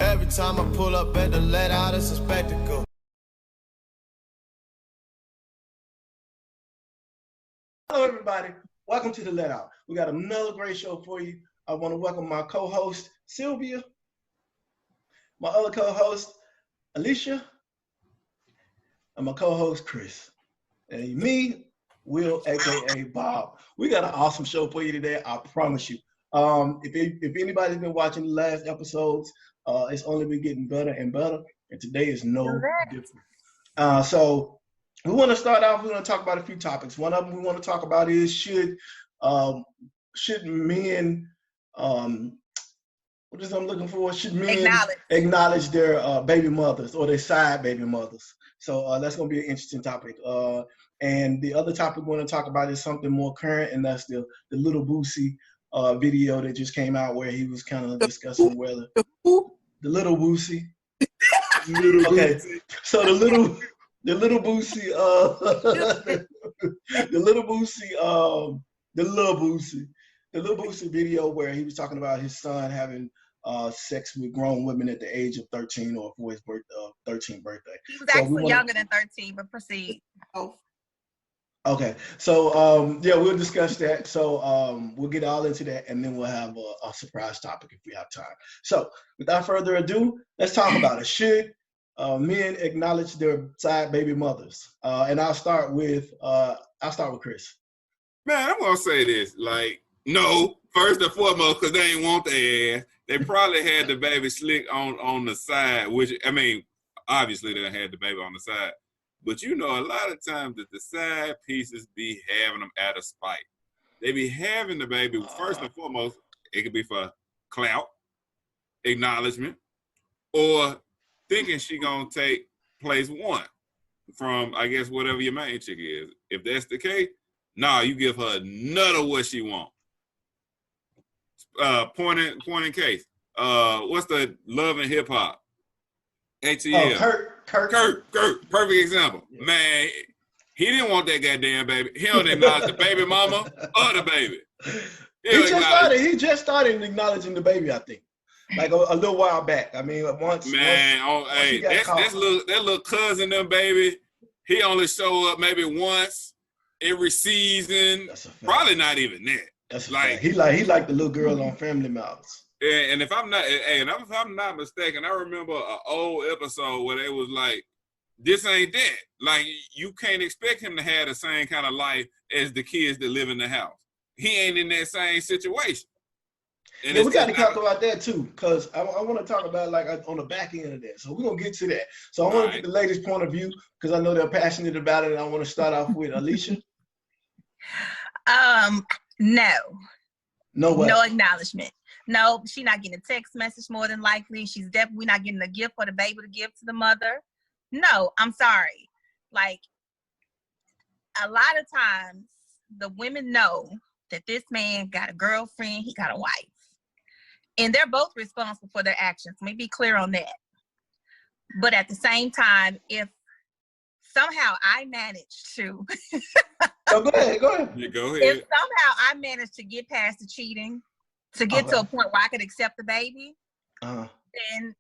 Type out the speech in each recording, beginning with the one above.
Every time I pull up at the let out, it's a spectacle. Hello, everybody. Welcome to the Let Out. We got another great show for you. I want to welcome my co-host, Sylvia, my other co-host, Alicia, and my co-host, Chris. And me, Will, a.k.a. Bob. We got an awesome show for you today, I promise you. If anybody's been watching the last episodes, it's only been getting better and better, and today is no different. So we want to start off, we're going to talk about a few topics. One of them we want to talk about is should men, what is I'm looking for? Should men acknowledge their baby mothers or their side baby mothers? So that's going to be an interesting topic. And the other topic we want to talk about is something more current, and that's the Lil Boosie video that just came out where he was kind of discussing whether the Lil Boosie. Okay, so the Lil Boosie, the Lil Boosie video where he was talking about his son having sex with grown women at the age of 13 or for his 13th birthday. He was actually younger than 13, but proceed. Oh. Okay, so yeah, we'll discuss that. So we'll get all into that, and then we'll have a surprise topic if we have time. So without further ado, let's talk about it. Should men acknowledge their side baby mothers? And I'll start with Chris. Man, I'm gonna say this. Like, no, first and foremost, because they ain't want their ass. They probably had the baby slick on the side, which, I mean, obviously they had the baby on the side. But you know, a lot of times that the side pieces be having them out of spite. They be having the baby, first and foremost, it could be for clout, acknowledgement, or thinking she gonna take place one from, I guess, whatever your main chick is. If that's the case, nah, you give her none of what she want. Point in case. What's the Love and Hip Hop? ATL. Kurt, perfect example. Yeah. Man, he didn't want that goddamn baby. He don't acknowledge the baby mama or the baby. He just started acknowledging the baby, I think. Like a little while back. I mean, once. Man, hey, that little cousin, them baby. He only show up maybe once every season. Probably not even that. That's like he like the little girl on Family Matters. And if I'm not mistaken, I remember an old episode where they was like, "This ain't that." Like, you can't expect him to have the same kind of life as the kids that live in the house. He ain't in that same situation. And yeah, we got to talk about that too, because I want to talk about like on the back end of that. So we're gonna get to that. So I want to get the ladies' point of view because I know they're passionate about it, and I want to start off with Alicia. No acknowledgement. No, she's not getting a text message more than likely. She's definitely not getting a gift for the baby to give to the mother. No, I'm sorry. Like, a lot of times the women know that this man got a girlfriend, he got a wife. And they're both responsible for their actions. Let me be clear on that. But at the same time, if somehow I managed to go ahead. Yeah, go ahead. If somehow I managed to get past the cheating, to get to a point where I could accept the baby, then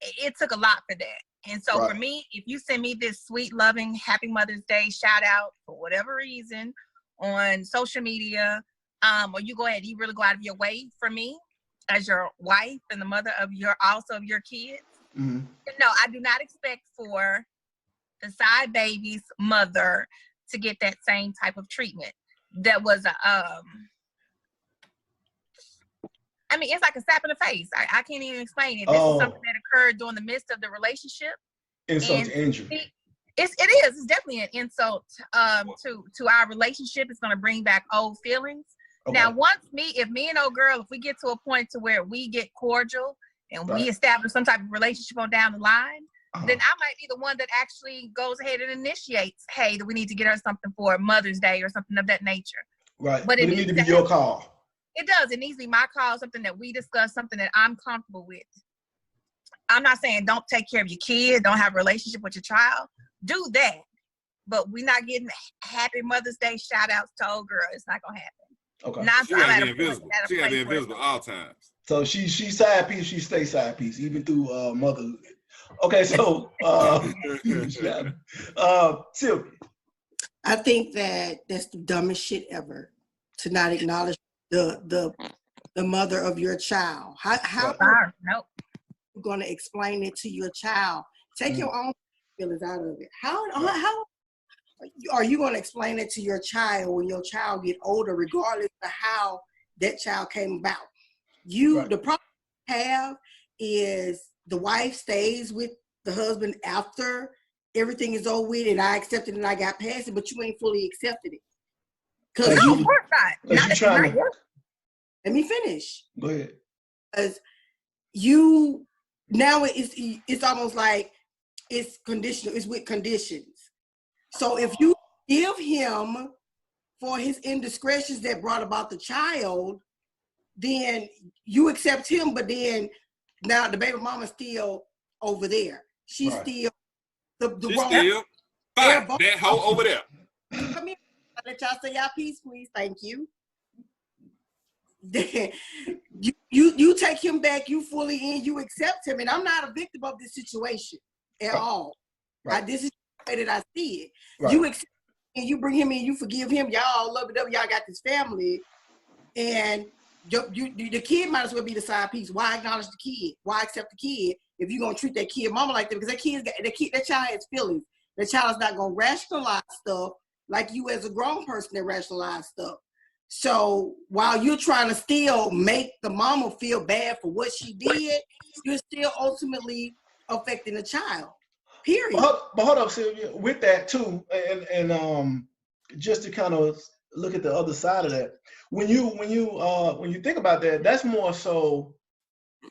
it took a lot for that. And so for me, if you send me this sweet, loving, happy Mother's Day shout out for whatever reason on social media, or you go ahead, you really go out of your way for me as your wife and the mother of your kids. Mm-hmm. No, I do not expect for the side baby's mother to get that same type of treatment. That was I mean, it's like a slap in the face. I can't even explain it. This is something that occurred during the midst of the relationship. Insult to injury. It is. It's definitely an insult to our relationship. It's going to bring back old feelings. Okay. Now, if me and old girl, if we get to a point to where we get cordial and we establish some type of relationship on down the line, then I might be the one that actually goes ahead and initiates, hey, that we need to get her something for Mother's Day or something of that nature. Right. But it needs to be your call. It does. It needs to be my call, something that we discuss, something that I'm comfortable with. I'm not saying don't take care of your kid, don't have a relationship with your child. Do that. But we're not getting happy Mother's Day shout outs to old girl. It's not going to happen. Okay. She got to be invisible. She got to be invisible all times. So she side piece, she stay side piece, even through motherhood. Okay, so Sylvia. I think that's the dumbest shit ever, to not acknowledge the mother of your child. How are you going to explain it to your child? Take your own feelings out of it. How are you going to explain it to your child when your child get older, regardless of how that child came about? The problem you have is the wife stays with the husband after everything is over with, and I accepted it and I got past it, but you ain't fully accepted it. No, of course not. Let me finish. Go ahead. Because now it's almost like it's conditional. It's with conditions. So if you give him for his indiscretions that brought about the child, then you accept him, but then now the baby mama's still over there. She's still the wrong. Fine. That hoe over there. Come here. I'll let y'all say y'all piece, please. Thank you. you take him back, you fully in, you accept him, and I'm not a victim of this situation at all. This is the way that I see it. You accept and you bring him in, you forgive him, y'all love it up, y'all got this family, and the kid might as well be the side piece. Why acknowledge the kid? Why accept the kid if you're gonna treat that kid mama like that? Because that child has feelings. That child is not gonna rationalize stuff like you as a grown person that rationalize stuff. So while you're trying to still make the mama feel bad for what she did, you're still ultimately affecting the child. Period. But hold up, Sylvia. With that too, and just to kind of look at the other side of that, when you think about that, that's more so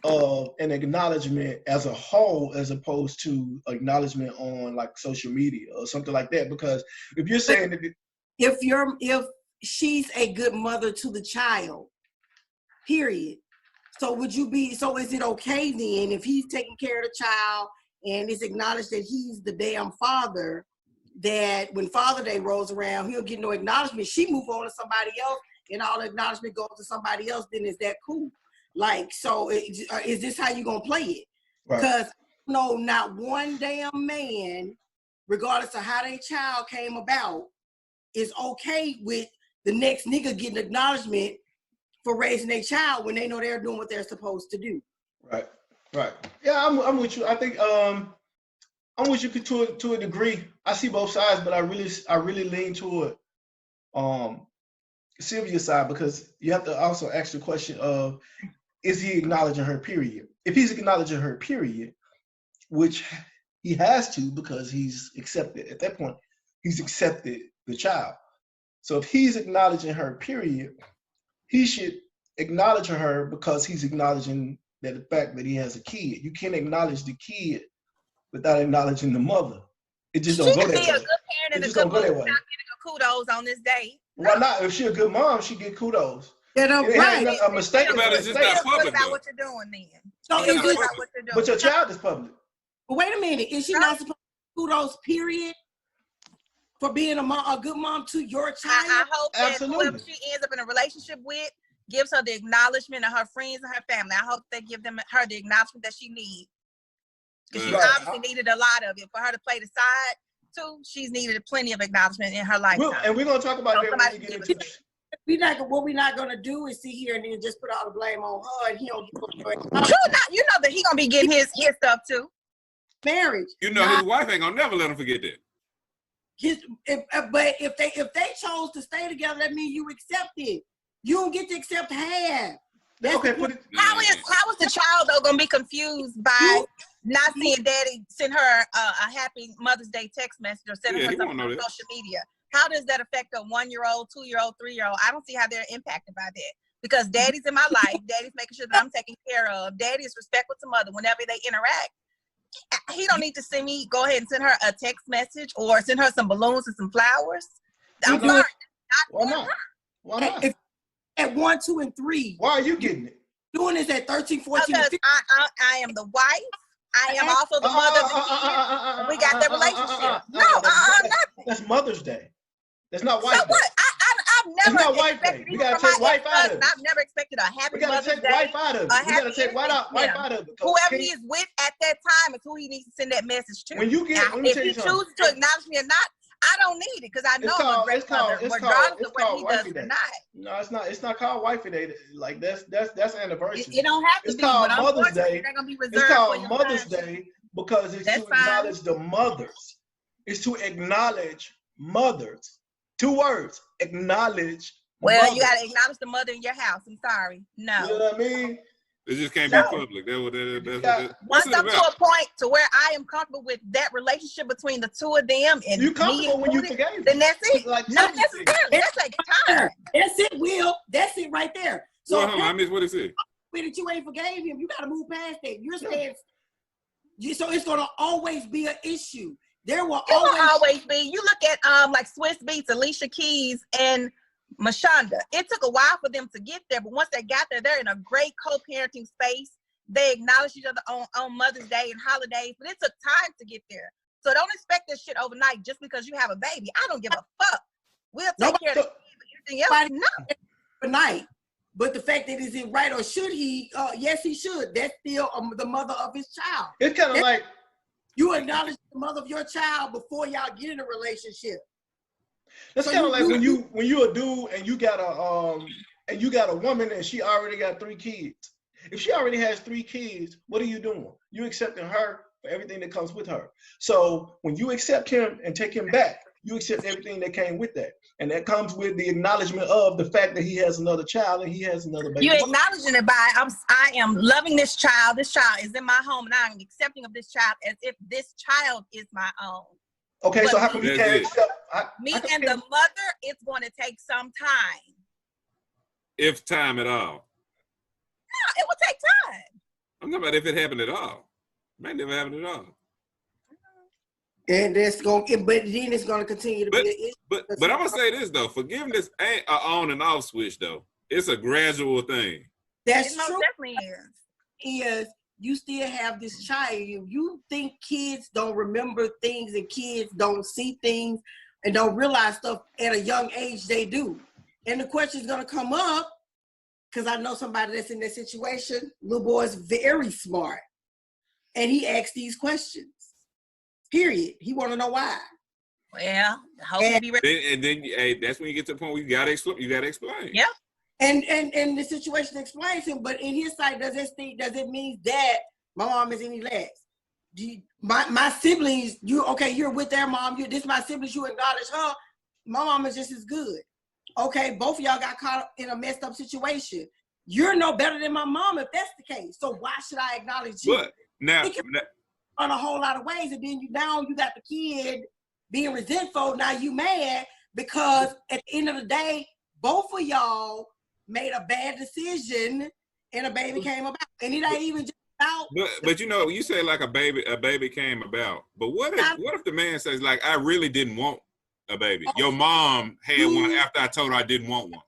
an acknowledgement as a whole, as opposed to acknowledgement on like social media or something like that. Because if you're saying that if she's a good mother to the child, period. So is it okay then if he's taking care of the child and it's acknowledged that he's the damn father, that when Father Day rolls around, he'll get no acknowledgement, she move on to somebody else and all the acknowledgement goes to somebody else, then is that cool? Like, so is this how you gonna play it? Because no, not one damn man, regardless of how their child came about, is okay with the next nigga getting acknowledgement for raising their child when they know they're doing what they're supposed to do. Right. Yeah, I'm with you. I think I'm with you to a degree. I see both sides, but I really lean toward Sylvia's side, because you have to also ask the question of, is he acknowledging her, period? If he's acknowledging her, period, which he has to, because he's accepted, at that point, he's accepted the child. So if he's acknowledging her, period, he should acknowledge her because he's acknowledging that the fact that he has a kid. You can't acknowledge the kid without acknowledging the mother. It just don't go that way. She could be a good parent and a good mother without getting kudos on this day. Why not? If she's a good mom, she get kudos. Yeah, no, right. A mistake. It's just not public about what you're doing then. So it's just about what you're doing. But your child is public. But wait a minute, is she not supposed to get kudos, period, for being a good mom to your child? I hope that whoever she ends up in a relationship with gives her the acknowledgement of her friends and her family. I hope they give her the acknowledgement that she needs. Because she obviously needed a lot of it. For her to play the side, too, she's needed plenty of acknowledgement in her lifetime. And we're going to talk about that when we get into what we're not going to do is sit here and then just put all the blame on her, and he don't True, you know that he going to be getting his stuff, too. Marriage. You know his wife ain't going to never let him forget that. But if they chose to stay together, that means you accept it. You don't get to accept half. Okay. How is the child though gonna be confused by not seeing daddy send her a happy Mother's Day text message or sending her something on social media? How does that affect a 1-year-old, 2-year-old, 3-year-old? I don't see how they're impacted by that, because daddy's in my life. Daddy's making sure that I'm taken care of. Daddy is respectful to mother whenever they interact. He don't need to send me, go ahead and send her a text message or send her some balloons and some flowers. I'm sorry. Why not? Why not? At 1, 2, and 3. Why are you getting it? Doing this at 13, 14, because 15. I am the wife. I am also the mother of the kid. We got that relationship. That's Mother's Day. That's not White So Day. what? I never not wife day. expected We gotta take wife out of it. I've never expected a happy We gotta Mother's take Day. wife out of it. We gotta take wife out of it. Whoever he is with at that time is who he needs to send that message to. When you get, now, if he chooses to acknowledge me or not, I don't need it because I know I'm a great mother, regardless of what he does or not. No, it's not called wifey day. Like that's anniversary. It don't have to it's be. Called but Mother's Day. They're gonna be reserved it's called for Mother's Day because it's to acknowledge the mothers. It's to acknowledge mothers. 2 words. Acknowledge. Well, mothers. you gotta acknowledge the mother in your house. I'm sorry. No. You know what I mean? It just can't be public. Once I'm to a point to where I am comfortable with that relationship between the 2 of them and you comfortable when you forgave, then that's it. Like not necessarily. That takes time. That's it, Will. That's it right there. So well, I missed what it said. That you ain't forgave him, you gotta move past that. You're saying so it's gonna always be an issue. There will always be. You look at like Swiss Beats, Alicia Keys, and Mashonda. It took a while for them to get there, but once they got there, they're in a great co-parenting space. They acknowledge each other on Mother's Day and holidays, but it took time to get there. So don't expect this shit overnight just because you have a baby. I don't give a fuck. We'll take care of the kid, but anything else, no. Overnight. But the fact that is it right or should he? Yes, he should. That's still the mother of his child. It's kind of like you acknowledge the mother of your child before y'all get in a relationship. That's kind of like when you a dude and you got a woman and she already got 3 kids. If she already has 3 kids, what are you doing? You accepting her for everything that comes with her. So when you accept him and take him back, you accept everything that came with that. And that comes with the acknowledgement of the fact that he has another child and he has another baby. You acknowledging it by, I am loving this child. This child is in my home and I'm accepting of this child as if this child is my own. Okay, but so how come you can't accept? Me and the mother, it's going to take some time. If time at all. No, it will take time. I'm talking about if it happened at all. It may never happen at all. And that's going, but then it's going to continue to be an issue. But I'm gonna say this though, forgiveness ain't an on and off switch though. It's a gradual thing. That's it true. Definitely is you still have this child. You think kids don't remember things and kids don't see things and don't realize stuff at a young age. They do. And the question is gonna come up because I know somebody that's in that situation. Little boy's very smart, and he asks these questions. Period. He want to know why. Well, I hope he be ready. And then hey, that's when you get to the point where you gotta explain. Yeah. And the situation explains him, but in his side, does it mean that my mom is any less? My siblings, you're with their mom. This my siblings. You acknowledge her. My mom is just as good. Okay, both of y'all got caught up in a messed up situation. You're no better than my mom if that's the case. So why should I acknowledge you? But now, on a whole lot of ways, and then you got the kid being resentful. Now you mad because at the end of the day, both of y'all made a bad decision and a baby came about. And it ain't even just about. But you know, you say like a baby came about. But what if the man says like, I really didn't want a baby. Your mom had one after I told her I didn't want one.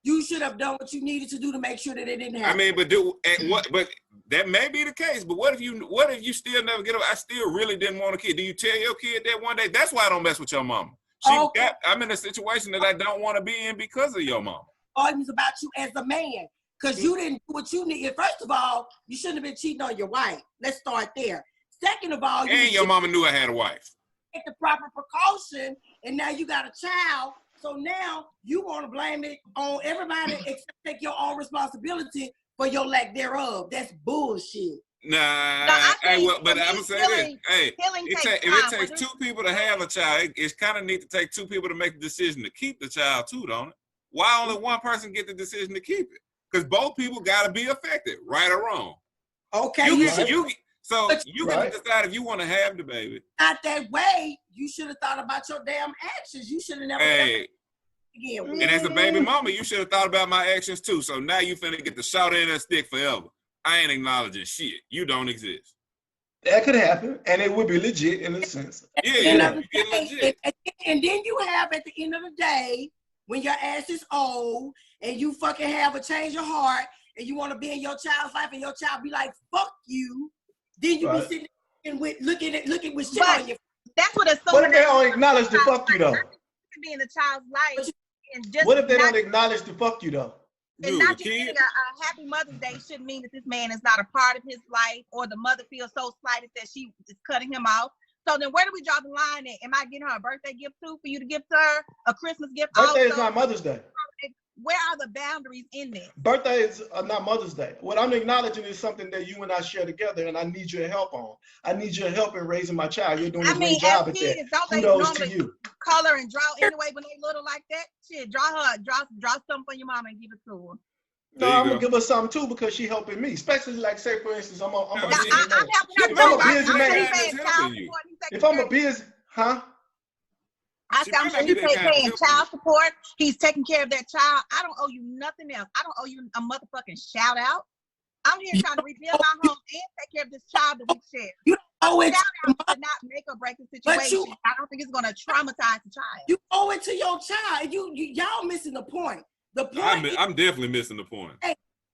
You should have done what you needed to do to make sure that it didn't happen. I mean, but that may be the case. But what if you still never get over? I still really didn't want a kid. Do you tell your kid that one day? That's why I don't mess with your mama. I'm in a situation that I don't want to be in because of your mama. Arguments about you as a man, because you didn't do what you needed. First of all, you shouldn't have been cheating on your wife. Let's start there. Second of all, your mama knew I had a wife. Take the proper precaution, and now you got a child. So now you want to blame it on everybody except take your own responsibility for your lack thereof. That's bullshit. Nah, but I'm gonna say this. Hey, if it takes 2 people to have a child, it's kind of neat to take 2 people to make the decision to keep the child too, don't it? Why only one person get the decision to keep it? Because both people got to be affected, right or wrong. Okay. You can decide if you want to have the baby. Not that way. You should have thought about your damn actions. You should have never. Hey, and as a baby mama, you should have thought about my actions too. So now you finna get the short end of the stick forever. I ain't acknowledging shit. You don't exist. That could happen, and it would be legit in a sense. Yeah, you get legit. And then you have at the end of the day, when your ass is old and you fucking have a change of heart and you want to be in your child's life and your child be like, fuck you, then you be sitting and looking with shit on you. That's what What if they don't acknowledge the fuck you though? To be in a child's life And just what if they don't acknowledge the fuck you though? And not just getting a happy Mother's Day shouldn't mean that this man is not a part of his life, or the mother feels so slighted that she is cutting him off. So then where do we draw the line at? Am I getting her a birthday gift too for you to give to her? A Christmas gift? Birthday is not Mother's Day. Where are the boundaries in this? Birthdays are not Mother's Day. What I'm acknowledging is something that you and I share together, and I need your help on. I need your help in raising my child. You're doing a great job at that. Kudos to you. Color and draw anyway when they little like that. Shit, draw something for your mama and give it to her. No, I'm gonna give her something too because she's helping me. Especially like, say for instance, I'm a busy man. If I'm a busy, huh? I sound sure he's paying child support. He's taking care of that child. I don't owe you nothing else. I don't owe you a motherfucking shout out. I'm here trying to rebuild my home and take care of this child that we share. You owe it shout out to not make or break the situation. I don't think it's going to traumatize the child. You owe it to your child. Y'all missing the point. The point. I'm definitely missing the point.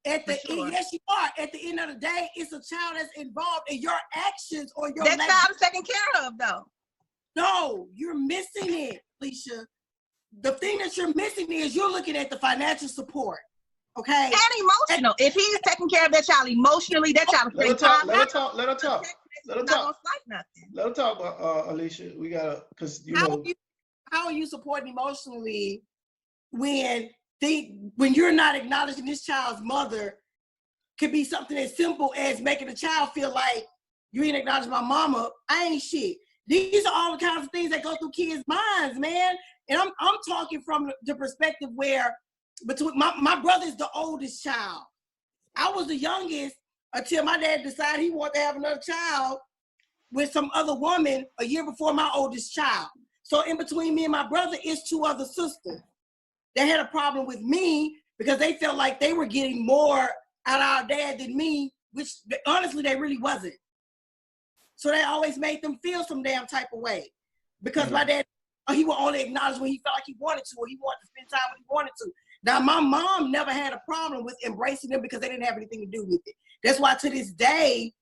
Yes, you are. At the end of the day, it's a child that's involved in your actions or your. That child is taken care of, though. No, you're missing it, Alicia. The thing that you're missing is you're looking at the financial support, okay? And emotional. If he's taking care of that child emotionally, that child is Let her talk. Let her talk, Alicia. We gotta, because how are you supporting emotionally when you're not acknowledging this child's mother? Could be something as simple as making a child feel like you ain't acknowledging my mama. I ain't shit. These are all the kinds of things that go through kids' minds, man. And I'm talking from the perspective where between my brother's the oldest child. I was the youngest until my dad decided he wanted to have another child with some other woman a year before my oldest child. So in between me and my brother is two other sisters that had a problem with me because they felt like they were getting more out of our dad than me, which honestly they really wasn't. So that always made them feel some damn type of way. Because my dad, he would only acknowledge when he felt like he wanted to, or he wanted to spend time when he wanted to. Now, my mom never had a problem with embracing them because they didn't have anything to do with it. That's why to this day,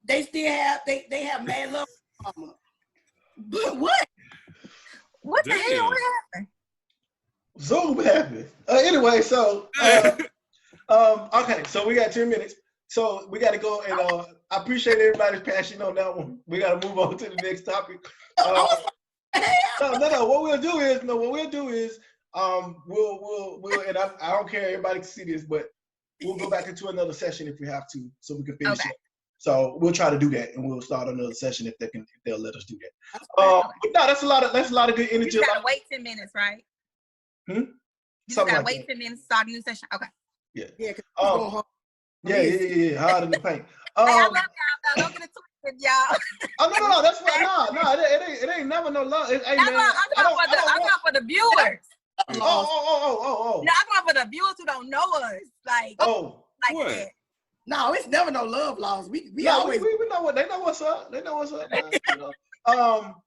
they still have, they have mad love for mama. But what? What the hell happened? Zoom happened. Anyway, so, okay, so we got 10 minutes. So we got to go, and I appreciate everybody's passion on that one. We got to move on to the next topic. No. What we'll do is, we'll, and I don't care, everybody can see this, but we'll go back into another session if we have to, so we can finish it. So we'll try to do that, and we'll start another session if they'll let us do that. But no, that's a lot of good energy. You gotta wait 10 minutes, right? You gotta wait 10 minutes to start a new session. Okay. Yeah. Yeah. Hard in the paint. I love y'all. Don't get it twisted, y'all. No. That's why. No. It ain't never no love. I'm not for the viewers. Oh. No, I'm not for the viewers who don't know us. Like that. No, it's never no love laws. We always we know what they know what's up. They know what's up.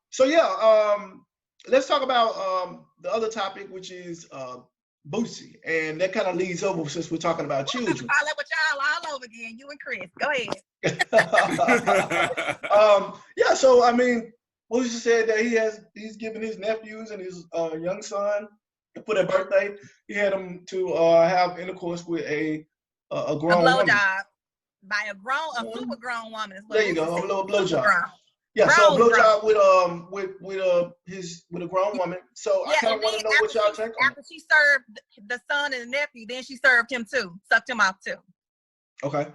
So yeah. Let's talk about the other topic, which is Busi, and that kind of leads over since we're talking about children. I'll let y'all all over again, you and Chris. Go ahead. Yeah, so I mean, Busi said that he's given his nephews and his young son for their birthday. He had them to have intercourse with a grown woman. By a super grown woman. There you go, a little blowjob. Yeah, so a blowjob with a grown woman. So I kind of want to know what y'all think. After she served the son and the nephew, then she served him too, sucked him off too. Okay.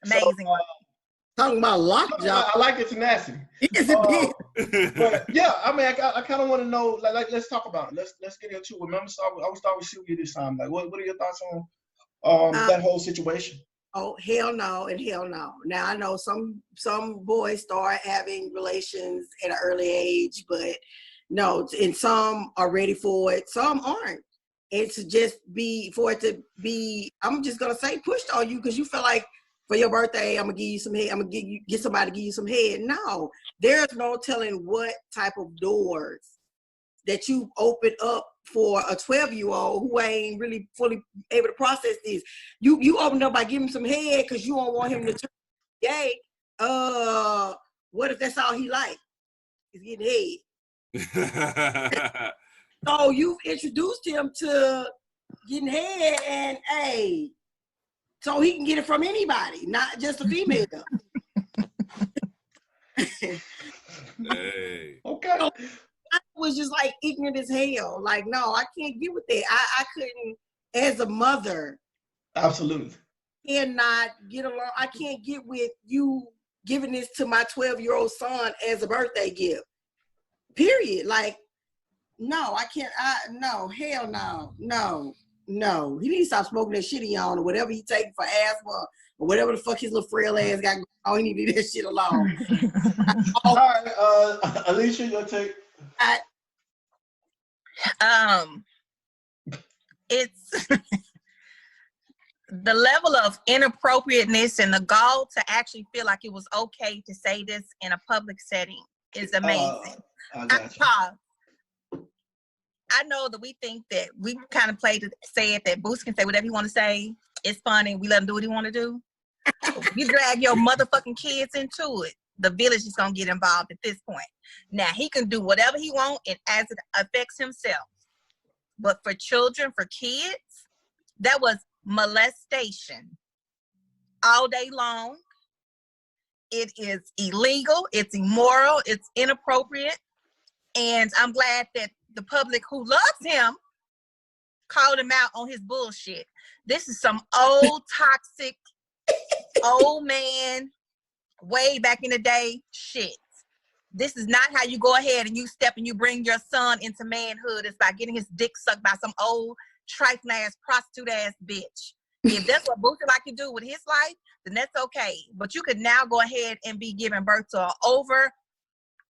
Amazing. So, talking about lockjaw. I like your tenacity. But yeah, I mean, I kind of want to know. Like, let's talk about it. Let's get into it. I will start with Sylvia this time. Like, what are your thoughts on that whole situation? Oh, hell no and hell no. Now, I know some boys start having relations at an early age, but no, and some are ready for it, some aren't. It's just I'm just going to say pushed on you because you feel like for your birthday, I'm going to give you some head. I'm going to get somebody to give you some head. No, there's no telling what type of doors that you open up for a 12-year-old who ain't really fully able to process this. You open up by giving him some head because you don't want him to turn gay. What if that's all he like? Is getting head. So you've introduced him to getting head, and hey, so he can get it from anybody, not just a female. Hey. Okay. So I was just like ignorant as hell. Like, no, I can't get with that. I couldn't, as a mother. Absolutely. Cannot get along. I can't get with you giving this to my 12-year-old son as a birthday gift. Period. Like, no, I can't. No, hell no. He needs to stop smoking that shit he on, or whatever he taking for asthma, or whatever the fuck his little frail ass got going on. He need to leave that shit alone. All right, Alicia, your take. It's the level of inappropriateness and the gall to actually feel like it was okay to say this in a public setting is amazing. I know that we think that we kind of said that Busi can say whatever he want to say. It's funny. We let him do what he want to do. You drag your motherfucking kids into it, the village is going to get involved at this point. Now, he can do whatever he wants and as it affects himself. But for children, for kids, that was molestation all day long. It is illegal. It's immoral. It's inappropriate. And I'm glad that the public who loves him called him out on his bullshit. This is some old, toxic, old man, way back in the day shit. This is not how you go ahead and you step and you bring your son into manhood. It's by getting his dick sucked by some old, trifling ass, prostitute ass bitch. If that's what Busi like to do with his life, then that's okay. But you could now go ahead and be giving birth to an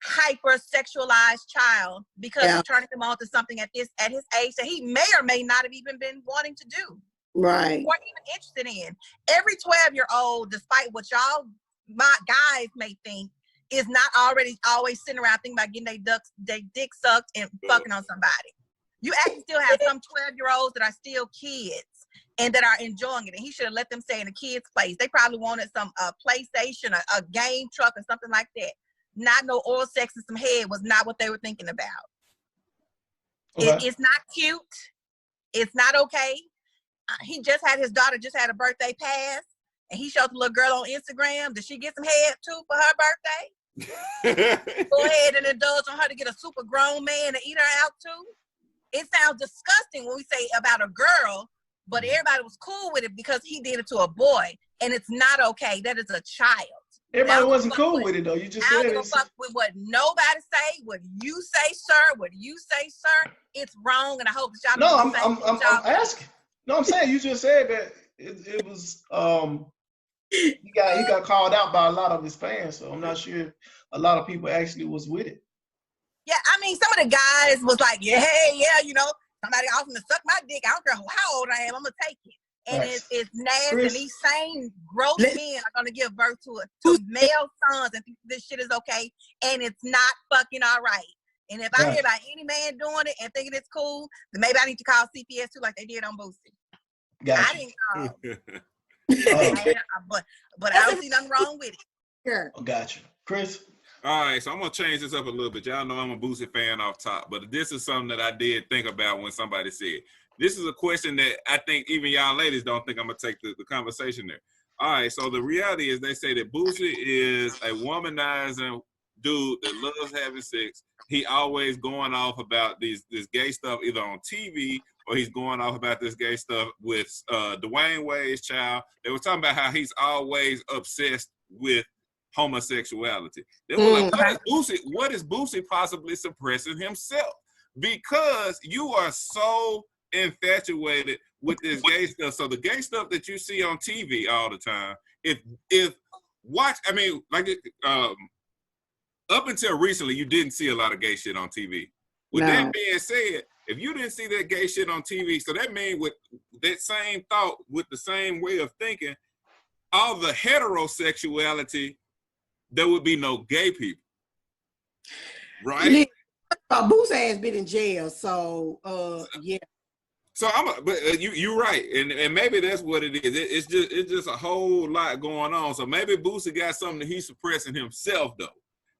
hyper-sexualized child because you're turning him on to something at his age that he may or may not have even been wanting to do. Right. Or even interested in. Every 12-year-old, despite what y'all my guys may think, is not already always sitting around thinking about getting their dick sucked and fucking on somebody. You actually still have some 12-year-olds that are still kids and that are enjoying it. And he should have let them stay in a kid's place. They probably wanted some PlayStation, a game truck or something like that. Not no oral sex and some head was not what they were thinking about. Okay. It's not cute. It's not okay. He just had his daughter just had a birthday pass, and he showed the little girl on Instagram. Did she get some head too for her birthday? Go ahead and indulge on her to get a super grown man to eat her out too. It sounds disgusting when we say about a girl, but everybody was cool with it because he did it to a boy, and it's not okay. That is a child. Everybody wasn't cool with it though. You just said it. I don't fuck with what nobody say. What you say, sir. What you say, sir. It's wrong, and I hope that y'all. No, I'm asking. No, I'm saying you just said that it was. He got called out by a lot of his fans, so I'm not sure if a lot of people actually was with it. Yeah, I mean, some of the guys was like, yeah, you know, somebody offering to suck my dick. I don't care how old I am, I'm gonna take it. And it's nasty. And these same gross men are gonna give birth to male sons and think this shit is okay, and it's not fucking all right. And if I hear about any man doing it and thinking it's cool, then maybe I need to call CPS too, like they did on Busi. Gotcha. I didn't call. But I don't see nothing wrong with it. Sure. Oh, gotcha. Chris? All right, so I'm gonna change this up a little bit. Y'all know I'm a Busi fan off top, but this is something that I did think about when somebody said. This is a question that I think even y'all ladies don't think I'm gonna take the conversation there. All right, so the reality is they say that Busi is a womanizing dude that loves having sex. He always going off about this gay stuff either on TV or he's going off about this gay stuff with Dwayne Wade's child. They were talking about how he's always obsessed with homosexuality. They were like, what is Busi possibly suppressing himself? Because you are so infatuated with this gay stuff. So the gay stuff that you see on TV all the time, up until recently, you didn't see a lot of gay shit on TV. With that being said, if you didn't see that gay shit on TV, so that means with that same thought, with the same way of thinking, all the heterosexuality, there would be no gay people, right? Busi has been in jail, so yeah. So you're right, and maybe that's what it is. It's just a whole lot going on. So maybe Busi got something that he's suppressing himself though.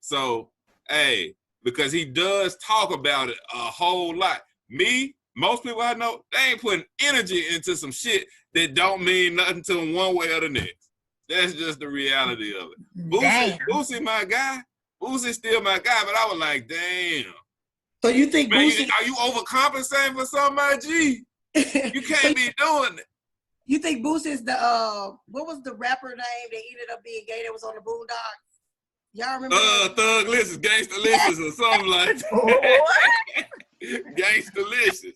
So hey, because he does talk about it a whole lot. me, most people I know, they ain't putting energy into some shit that don't mean nothing to them one way or the next. That's just the reality of it. Busi my guy. Busi's still my guy, but I was like, damn. So you think Man, Busi? are you overcompensating for somebody? G? You can't be doing it. You think Busi is the what was the rapper name that ended up being gay that was on the Boondocks? Y'all remember? Thuglicious, Gangstalicious, or something like that. Gangstalicious.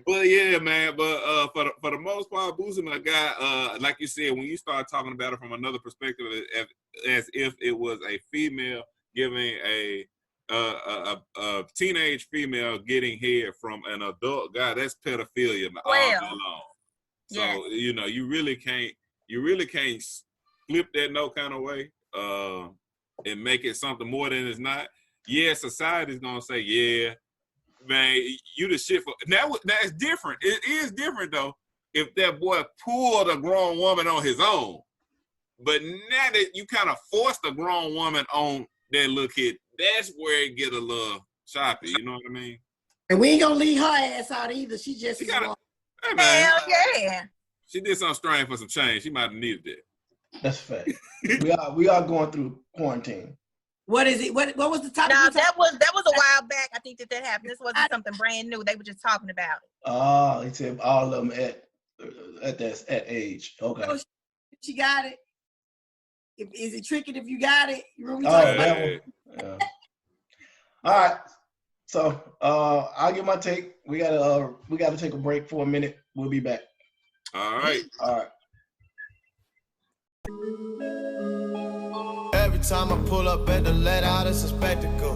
But yeah, man. But for the most part, Busi my guy. Like you said, when you start talking about it from another perspective, as if it was a female giving a teenage female getting head from an adult guy, that's pedophilia all day long. So you know, you really can't flip that no kind of way and make it something more than it's not. Yeah, society's gonna say, yeah, man, you the shit for that's different. It is different though if that boy pulled a grown woman on his own. But now that you kind of forced a grown woman on that little kid, that's where it get a little choppy. You know what I mean? And we ain't gonna leave her ass out either. She just hey, man, hell yeah. She did something strange for some change. She might have needed that. That's a fact. we are going through quarantine. What is it? What was the topic? No, that was a while back. I think that happened. This wasn't something brand new. They were just talking about it. Oh, he said all of them at age. Okay. So she got it. Is it tricky if you got it? You remember that one? Yeah. All right. So I'll give my take. We gotta take a break for a minute. We'll be back. All right. All right. Every time I pull up at the let out, it's a spectacle.